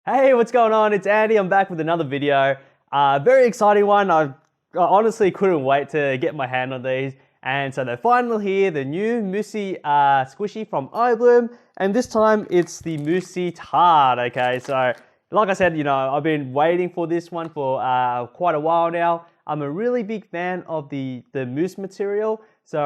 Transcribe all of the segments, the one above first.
Hey, what's going on? It's Andy. I'm back with another video. Very exciting one. I honestly couldn't wait to get my hand on these. And so they're finally here, the new Mousse squishy from Ibloom. And this time it's the Mousse Tarte, okay? So like I said, I've been waiting for this one for quite a while now. I'm a really big fan of the mousse material. So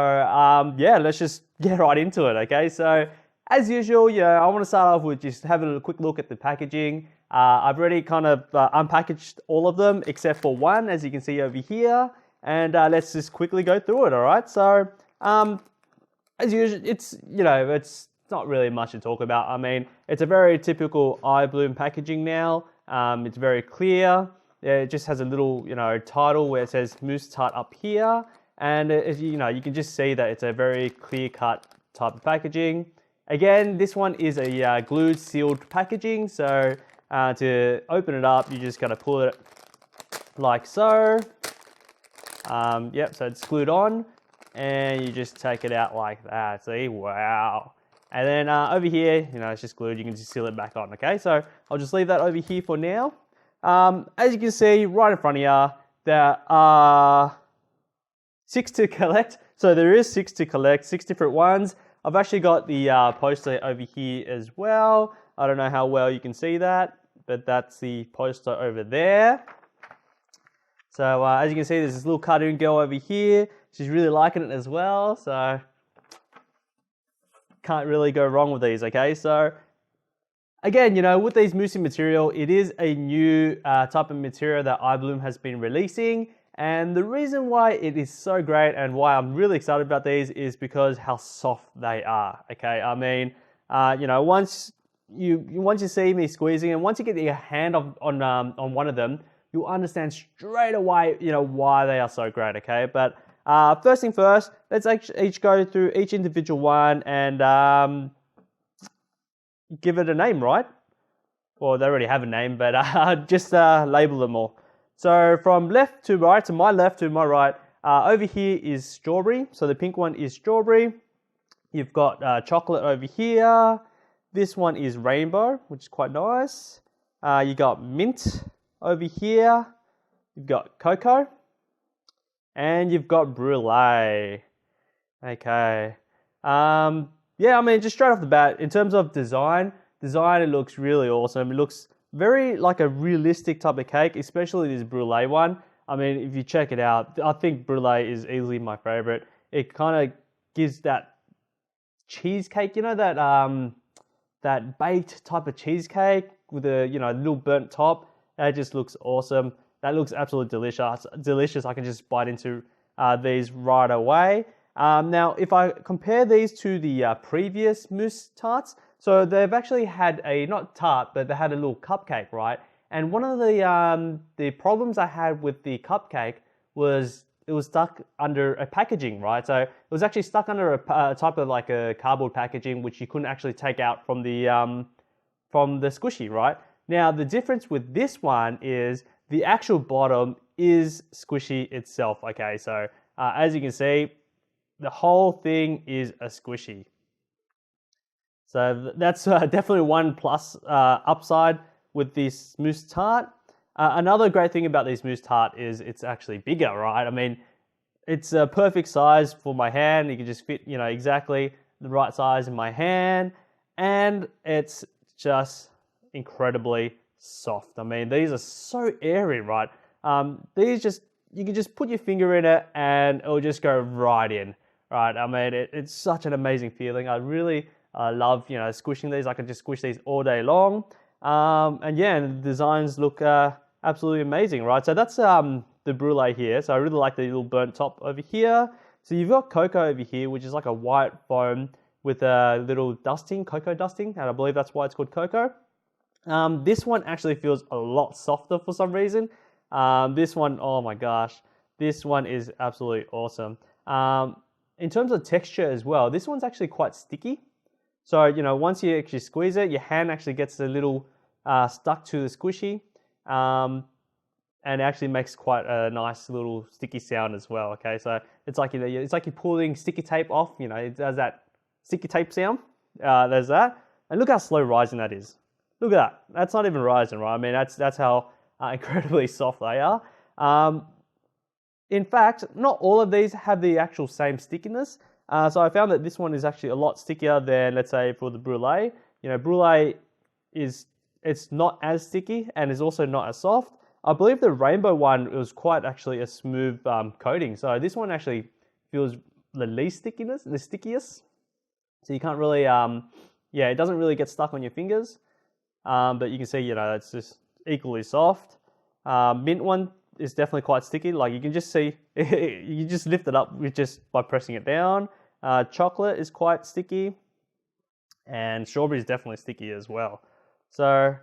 yeah, let's just get right into it, okay? So as usual, I want to start off with just having a quick look at the packaging. I've already kind of unpackaged all of them except for one, as you can see over here. And let's just quickly go through it, all right? So as usual, it's not really much to talk about. I mean, it's a very typical Ibloom packaging now. It's very clear. It just has a little, title where it says Mousse Tarte up here. And you can just see that it's a very clear-cut type of packaging. Again, this one is a glued sealed packaging, so to open it up, you just gotta pull it like so. Yep, so it's glued on, and you just take it out like that. See, wow. And then over here, it's just glued. You can just seal it back on, okay? So I'll just leave that over here for now. As you can see, right in front of you, there are 6 to collect. So there is 6 to collect, 6 different ones. I've actually got the poster over here as well. I don't know how well you can see that, but that's the poster over there. So as you can see, there's this little cartoon girl over here. She's really liking it as well, so can't really go wrong with these, okay? So again, with these mousse material, it is a new type of material that Ibloom has been releasing. And the reason why it is so great and why I'm really excited about these is because how soft they are, okay? I mean, once you see me squeezing and once you get your hand on one of them, you'll understand straight away, why they are so great, okay? But first thing first, let's each go through each individual one and give it a name, right? Well, they already have a name, but just label them all. So from left to right, to my left to my right, over here is strawberry. So the pink one is strawberry. You've got chocolate over here. This one is rainbow, which is quite nice. You got mint over here. You've got cocoa. And you've got brulee. Okay. Yeah, I mean, just straight off the bat, in terms of design, it looks really awesome. It looks very like a realistic type of cake, especially this brulee one. I mean, if you check it out, I think brulee is easily my favorite. It kind of gives that cheesecake, that baked type of cheesecake with a little burnt top. That just looks awesome. That looks absolutely delicious. I can just bite into these right away. Now, if I compare these to the previous mousse tarts, so they've actually had not tart, but they had a little cupcake, right? And one of the problems I had with the cupcake was it was stuck under a packaging, right? So it was actually stuck under a type of like a cardboard packaging, which you couldn't actually take out from the squishy, right? Now, the difference with this one is the actual bottom is squishy itself, okay? So as you can see, the whole thing is a squishy. So that's definitely one plus upside with this mousse tart. Another great thing about this mousse tart is it's actually bigger, right? I mean, it's a perfect size for my hand. You can just fit, exactly the right size in my hand. And it's just incredibly soft. I mean, these are so airy, right? You can just put your finger in it and it'll just go right in, right? I mean, it's such an amazing feeling. I really love, squishing these. I can just squish these all day long. And yeah, the designs look absolutely amazing, right? So that's the brulee here. So I really like the little burnt top over here. So you've got cocoa over here, which is like a white foam with a little dusting, cocoa dusting, and I believe that's why it's called cocoa. This one actually feels a lot softer for some reason. This one, oh my gosh, this one is absolutely awesome. In terms of texture as well, this one's actually quite sticky. So, once you actually squeeze it, your hand actually gets a little stuck to the squishy. And it actually makes quite a nice little sticky sound as well, okay? So it's like, it's like you're pulling sticky tape off, it does that sticky tape sound. There's that. And look how slow rising that is. Look at that. That's not even rising, right? I mean, that's how incredibly soft they are. In fact, not all of these have the actual same stickiness. So I found that this one is actually a lot stickier than, let's say, for the Brulee. You know, Brulee it's not as sticky and is also not as soft. I believe the rainbow one was quite actually a smooth coating. So this one actually feels the least the stickiest. So you can't really, yeah, it doesn't really get stuck on your fingers. But you can see, you know, it's just equally soft. Mint one is definitely quite sticky. Like you can just see, you just lift it up with just by pressing it down. Chocolate is quite sticky, and strawberry is definitely sticky as well. So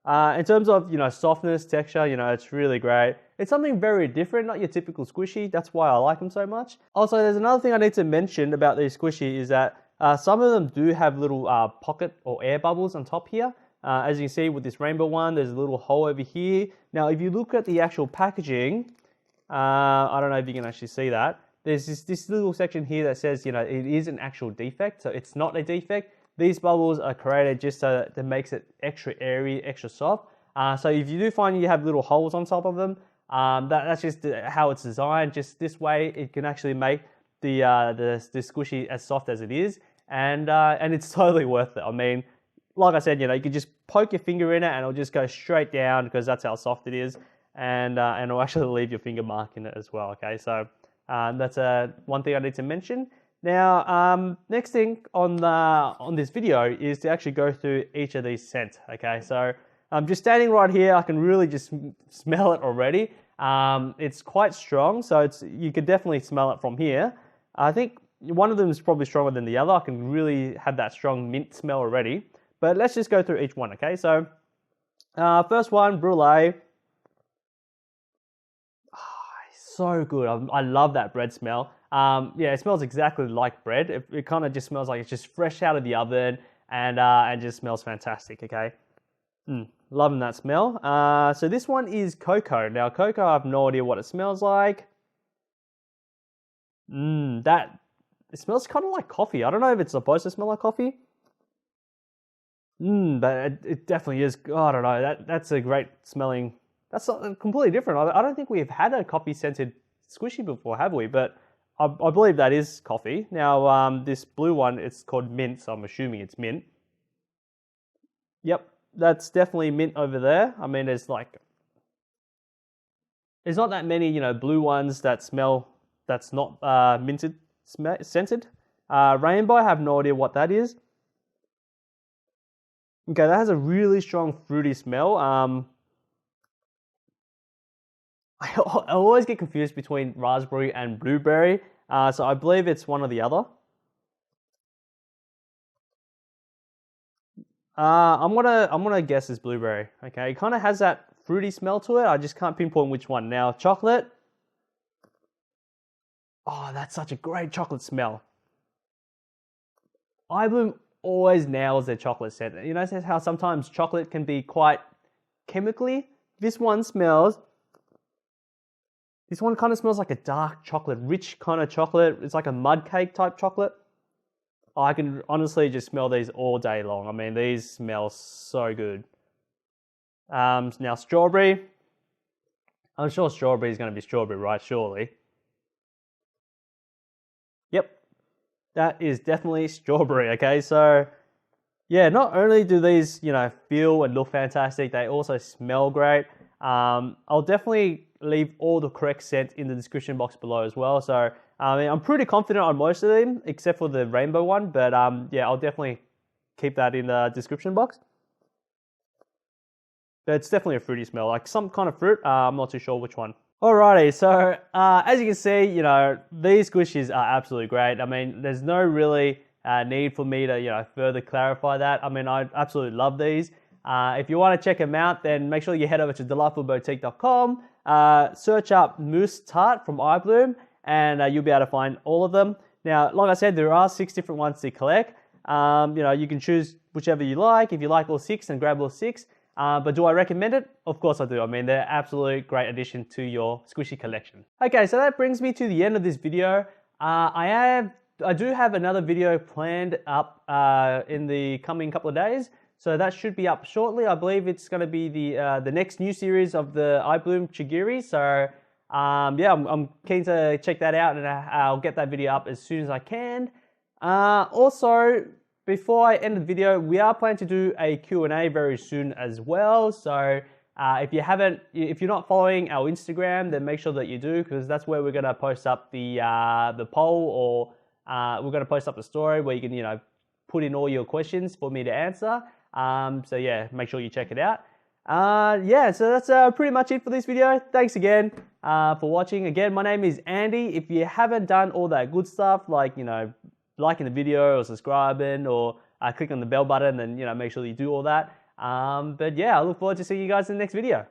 in terms of, you know, softness, texture, you know, it's really great. It's something very different, not your typical squishy. That's why I like them so much. Also, there's another thing I need to mention about these squishy is that some of them do have little pocket or air bubbles on top here. As you can see with this rainbow one, there's a little hole over here. Now, if you look at the actual packaging, I don't know if you can actually see that. There's this little section here that says, you know, it is an actual defect. So it's not a defect. These bubbles are created just so that it makes it extra airy, extra soft. So if you do find you have little holes on top of them, that's just how it's designed. Just this way, it can actually make the squishy as soft as it is. And it's totally worth it. I mean, like I said, you know, you can just poke your finger in it and it'll just go straight down because that's how soft it is. And it'll actually leave your finger mark in it as well, okay? So that's one thing I need to mention. Now, next thing on this video is to actually go through each of these scents, okay? So I'm just standing right here. I can really just smell it already. It's quite strong, so you could definitely smell it from here. I think one of them is probably stronger than the other. I can really have that strong mint smell already. But let's just go through each one, okay? So first one, Brulee. So good. I love that bread smell. Yeah, it smells exactly like bread. It kind of just smells like it's just fresh out of the oven and just smells fantastic, okay? Loving that smell. So this one is cocoa. Now, cocoa, I have no idea what it smells like. It smells kind of like coffee. I don't know if it's supposed to smell like coffee. But it definitely is. Oh, I don't know. That's a great smelling. That's completely different. I don't think we've had a coffee scented squishy before, have we? But I believe that is coffee. Now, this blue one, it's called mint, so I'm assuming it's mint. Yep, that's definitely mint over there. I mean, there's not that many, you know, blue ones that smell that's not scented. Rainbow, I have no idea what that is. Okay, that has a really strong fruity smell. I always get confused between raspberry and blueberry, so I believe it's one or the other. I'm gonna guess it's blueberry. Okay, it kind of has that fruity smell to it. I just can't pinpoint which one. Now, chocolate. Oh, that's such a great chocolate smell. Ibloom always nails their chocolate scent. You know how sometimes chocolate can be quite chemically? This one kind of smells like a dark chocolate, rich kind of chocolate. It's like a mud cake type chocolate. I can honestly just smell these all day long. I mean, these smell so good. Now strawberry. I'm sure strawberry is going to be strawberry, right? Surely. Yep. That is definitely strawberry, okay? So, yeah, not only do these, you know, feel and look fantastic, they also smell great. I'll definitely leave all the correct scent in the description box below as well. So, I mean, I'm pretty confident on most of them, except for the rainbow one. But, yeah, I'll definitely keep that in the description box. But it's definitely a fruity smell, like some kind of fruit. I'm not too sure which one. Alrighty, so as you can see, you know, these squishies are absolutely great. I mean, there's no really need for me to, you know, further clarify that. I mean, I absolutely love these. If you want to check them out, then make sure you head over to delightfulboutique.com, search up Mousse Tarte from Ibloom, and you'll be able to find all of them. Now, like I said, there are 6 different ones to collect. You know, you can choose whichever you like. If you like all 6, then grab all 6. But do I recommend it? Of course I do. I mean, they're absolutely great addition to your squishy collection. Okay, so that brings me to the end of this video. I do have another video planned up in the coming couple of days. So that should be up shortly. I believe it's going to be the next new series of the Ibloom Chigiri. So yeah, I'm keen to check that out, and I'll get that video up as soon as I can. Also, before I end the video, we are planning to do a Q&A very soon as well. So if you're not following our Instagram, then make sure that you do, because that's where we're going to post up the poll, or we're going to post up the story where you can put in all your questions for me to answer. So yeah, make sure you check it out. Yeah, so that's pretty much it for this video. Thanks again for watching. Again, my name is Andy. If you haven't done all that good stuff, like liking the video or subscribing or click on the bell button, then make sure you do all that. But yeah, I look forward to seeing you guys in the next video.